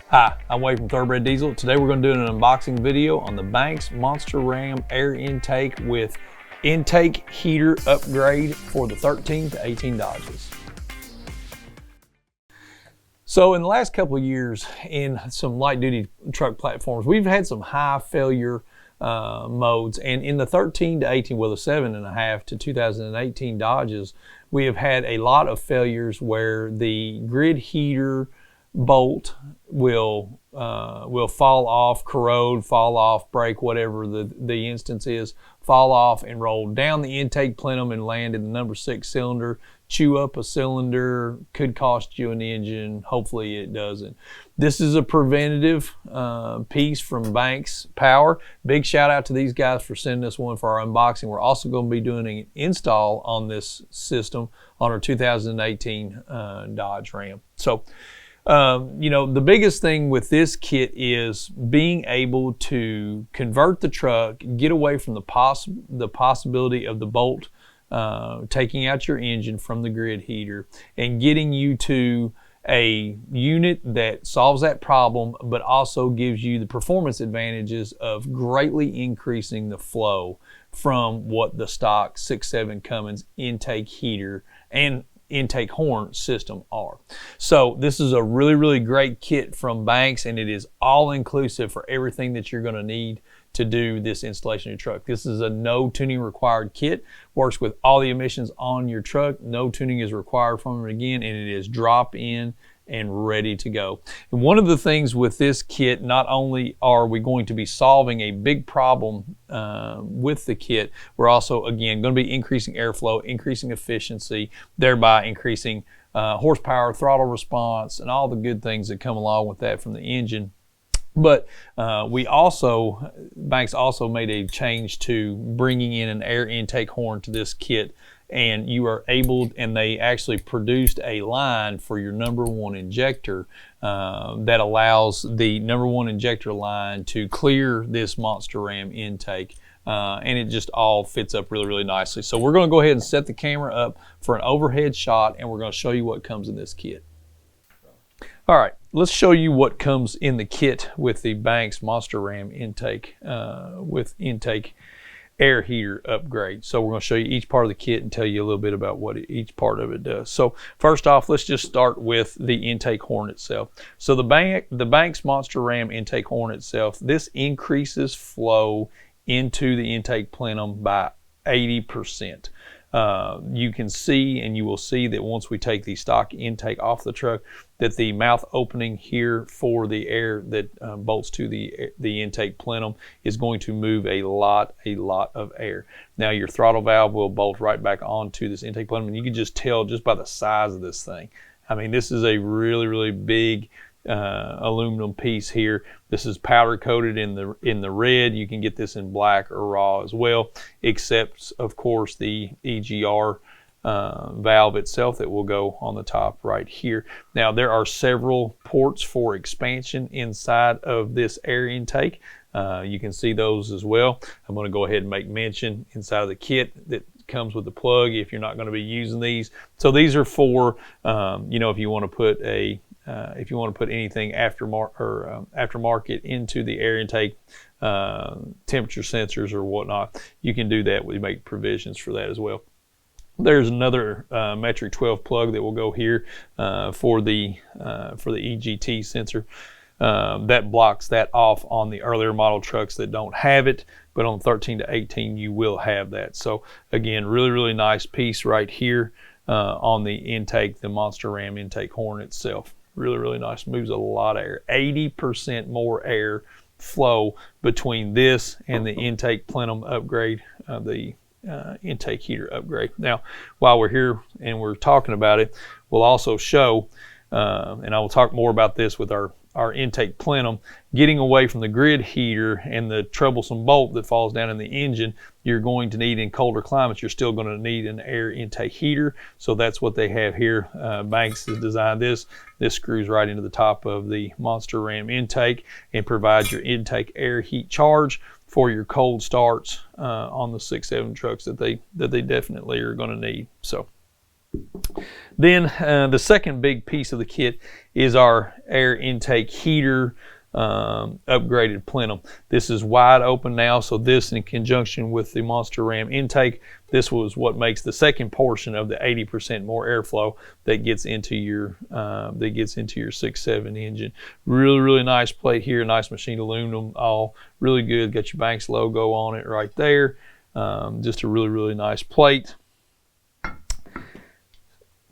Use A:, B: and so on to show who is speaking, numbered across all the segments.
A: Hi, I'm Wade from Thoroughbred Diesel. Today we're going to do an unboxing video on the Banks Monster Ram air intake with intake heater upgrade for the 13 to 18 Dodges. So in the last couple of years in some light duty truck platforms, we've had some high failure modes, and in the 13 to 18, well, the 7.5 to 2018 Dodges, we have had a lot of failures where the grid heater bolt will fall off, corrode, fall off, break, whatever the instance is, fall off and roll down the intake plenum and land in the number 6 cylinder, chew up a cylinder, could cost you an engine. Hopefully it doesn't. This is a preventative piece from Banks Power. Big shout out to these guys for sending us one for our unboxing. We're also going to be doing an install on this system on our 2018 Dodge Ram. So you know, the biggest thing with this kit is being able to convert the truck, get away from the possibility of the bolt taking out your engine from the grid heater, and getting you to a unit that solves that problem, but also gives you the performance advantages of greatly increasing the flow from what the stock 6.7 Cummins intake heater and intake horn system are. So this is a really great kit from Banks, and it is all inclusive for everything that you're going to need to do this installation of your truck. This is a no tuning required kit, works with all the emissions on your truck. No tuning is required from it again, and it is drop in and ready to go. And one of the things with this kit, not only are we going to be solving a big problem with the kit, we're also, again, going to be increasing airflow, increasing efficiency, thereby increasing horsepower, throttle response, and all the good things that come along with that from the engine. But Banks also made a change to bringing in an air intake horn to this kit, and you are able, and they actually produced a line for your number 1 injector that allows the number 1 injector line to clear this Monster Ram intake, and it just all fits up really nicely. So we're going to go ahead and set the camera up for an overhead shot, and we're going to show you what comes in this kit. All right, let's show you what comes in the kit with the Banks Monster Ram intake with intake air heater upgrade. So we're going to show you each part of the kit and tell you a little bit about what each part of it does. So first off, let's just start with the intake horn itself. So the Banks Monster Ram intake horn itself, this increases flow into the intake plenum by 80%. You can see, and you will see, that once we take the stock intake off the truck, that the mouth opening here for the air that bolts to the intake plenum is going to move a lot of air. Now your throttle valve will bolt right back onto this intake plenum, and you can just tell just by the size of this thing. I mean, this is a really big aluminum piece here. This is powder coated in the red. You can get this in black or raw as well, except of course the EGR valve itself that will go on the top right here. Now there are several ports for expansion inside of this air intake. You can see those as well. I'm going to go ahead and make mention inside of the kit that comes with the plug if you're not going to be using these. So these are for you know, if you want to put anything aftermarket into the air intake, temperature sensors or whatnot, you can do that. We make provisions for that as well. There's another metric 12 plug that will go here for the EGT sensor. That blocks that off on the earlier model trucks that don't have it, but on 13 to 18 you will have that. So again, really nice piece right here on the intake, the Monster Ram intake horn itself. Really nice, moves a lot of air, 80% more air flow between this and the intake plenum upgrade, the intake heater upgrade. Now, while we're here and we're talking about it, we'll also show, and I will talk more about this with our intake plenum, getting away from the grid heater and the troublesome bolt that falls down in the engine. You're going to need, in colder climates, you're still going to need an air intake heater. So that's what they have here. Banks has designed this. This screws right into the top of the Monster Ram intake and provides your intake air heat charge for your cold starts on the 6.7 trucks that they definitely are going to need. So Then the second big piece of the kit is our air intake heater upgraded plenum. This is wide open now, so this in conjunction with the Monster Ram intake, this was what makes the second portion of the 80% more airflow that gets into your 6.7 engine. Really nice plate here, nice machined aluminum, all really good. Got your Banks logo on it right there. Just a really nice plate.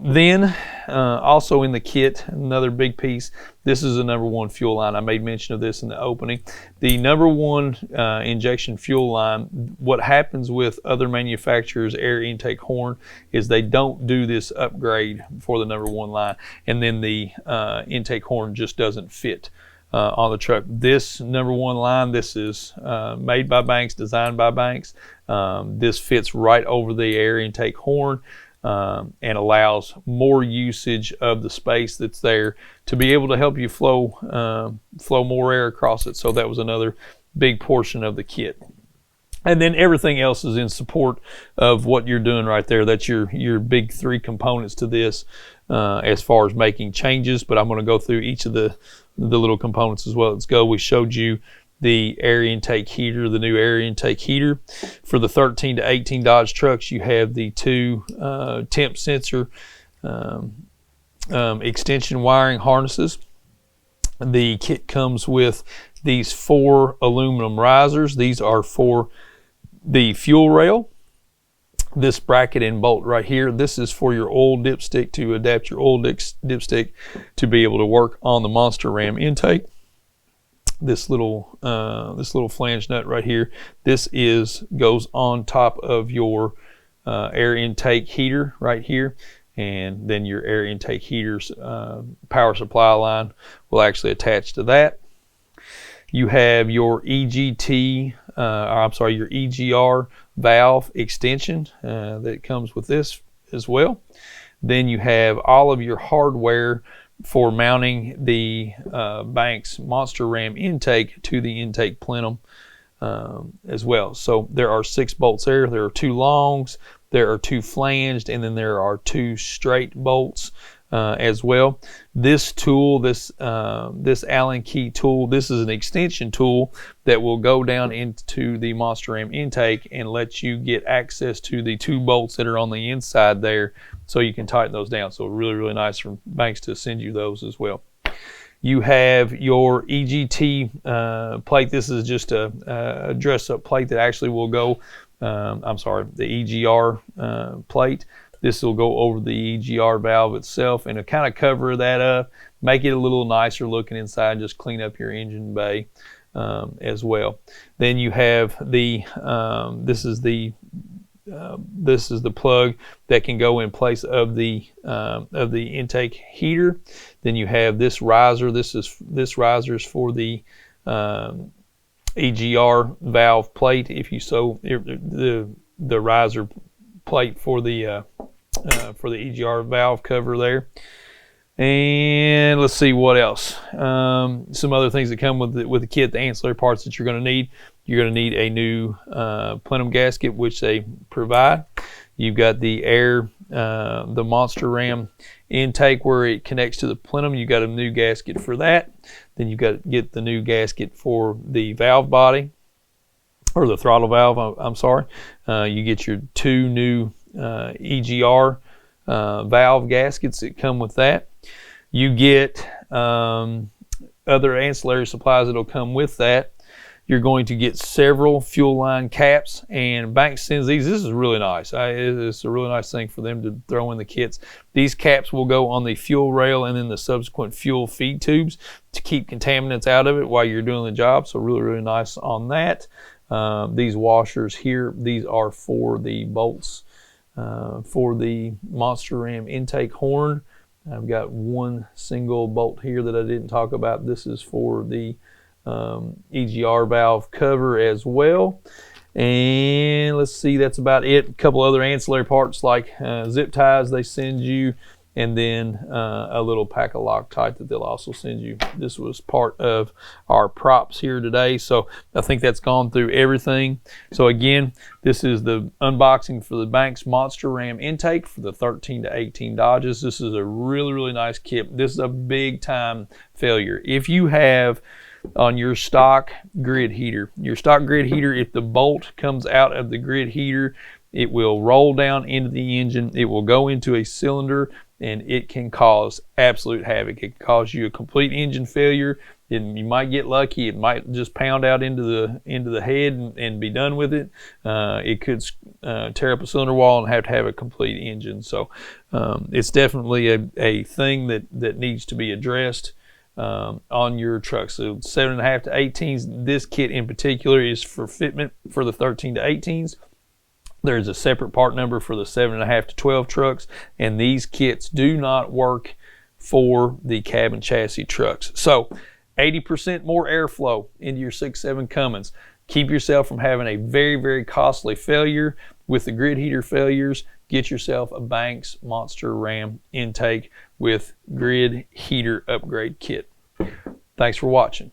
A: Then also in the kit, another big piece, this is the #1 fuel line. I made mention of this in the opening. The #1 injection fuel line, what happens with other manufacturers' air intake horn is they don't do this upgrade for the #1 line, and then the intake horn just doesn't fit on the truck. This #1 line, this is made by Banks, designed by Banks. This fits right over the air intake horn. And allows more usage of the space that's there to be able to help you flow more air across it. So that was another big portion of the kit. And then everything else is in support of what you're doing right there. That's your big 3 components to this as far as making changes. But I'm going to go through each of the little components as well. Let's go. We showed you the air intake heater, the new air intake heater. For the 13 to 18 Dodge trucks, you have the 2 temp sensor extension wiring harnesses. The kit comes with these 4 aluminum risers. These are for the fuel rail. This bracket and bolt right here, this is for your oil dipstick, to adapt your oil dipstick to be able to work on the Monster Ram intake. This little flange nut right here, this goes on top of your air intake heater right here, and then your air intake heater's power supply line will actually attach to that. You have your your EGR valve extension that comes with this as well. Then you have all of your hardware for mounting the Banks Monster Ram intake to the intake plenum as well. So there are 6 bolts there. There are 2 longs, there are 2 flanged, and then there are 2 straight bolts as well. This tool, this Allen key tool, this is an extension tool that will go down into the Monster Ram intake and let you get access to the 2 bolts that are on the inside there, so you can tighten those down. So really nice from Banks to send you those as well. You have your EGT plate. This is just a dress-up plate that actually will go, the EGR plate. This will go over the EGR valve itself and to kind of cover that up, make it a little nicer looking inside, just clean up your engine bay as well. Then you have the this is the plug that can go in place of the intake heater. Then you have this riser. This riser is for the EGR valve plate. If you the riser plate for the EGR valve cover there. And let's see what else. Some other things that come with the kit, the ancillary parts that you're going to need. You're going to need a new plenum gasket, which they provide. You've got the the Monster Ram intake where it connects to the plenum. You got a new gasket for that. Then you've got to get the new gasket for the valve body, or the throttle valve, I'm sorry. You get your 2 new EGR valve gaskets that come with that. You get other ancillary supplies that will come with that. You're going to get several fuel line caps, and Banks sends these. This is really nice. It's a really nice thing for them to throw in the kits. These caps will go on the fuel rail and then the subsequent fuel feed tubes to keep contaminants out of it while you're doing the job. So really nice on that. These washers here, these are for the bolts for the Monster Ram intake horn. I've got 1 single bolt here that I didn't talk about. This is for the EGR valve cover as well. And let's see, that's about it. A couple other ancillary parts like zip ties they send you, and then a little pack of Loctite that they'll also send you. This was part of our props here today, so I think that's gone through everything. So again, this is the unboxing for the Banks Monster Ram intake for the 13 to 18 Dodges. This is a really nice kit. This is a big time failure. If you have on your stock grid heater, if the bolt comes out of the grid heater, it will roll down into the engine, it will go into a cylinder, and it can cause absolute havoc. It can cause you a complete engine failure, and you might get lucky. It might just pound out into the head and be done with it. It could tear up a cylinder wall and have to have a complete engine. So it's definitely a thing that needs to be addressed on your truck. So 7.5 to 18s, this kit in particular is for fitment for the 13 to 18s. There's a separate part number for the 7.5 to 12 trucks, and these kits do not work for the cab and chassis trucks. So 80% more airflow into your 6.7 Cummins. Keep yourself from having a very costly failure with the grid heater failures. Get yourself a Banks Monster Ram intake with grid heater upgrade kit. Thanks for watching.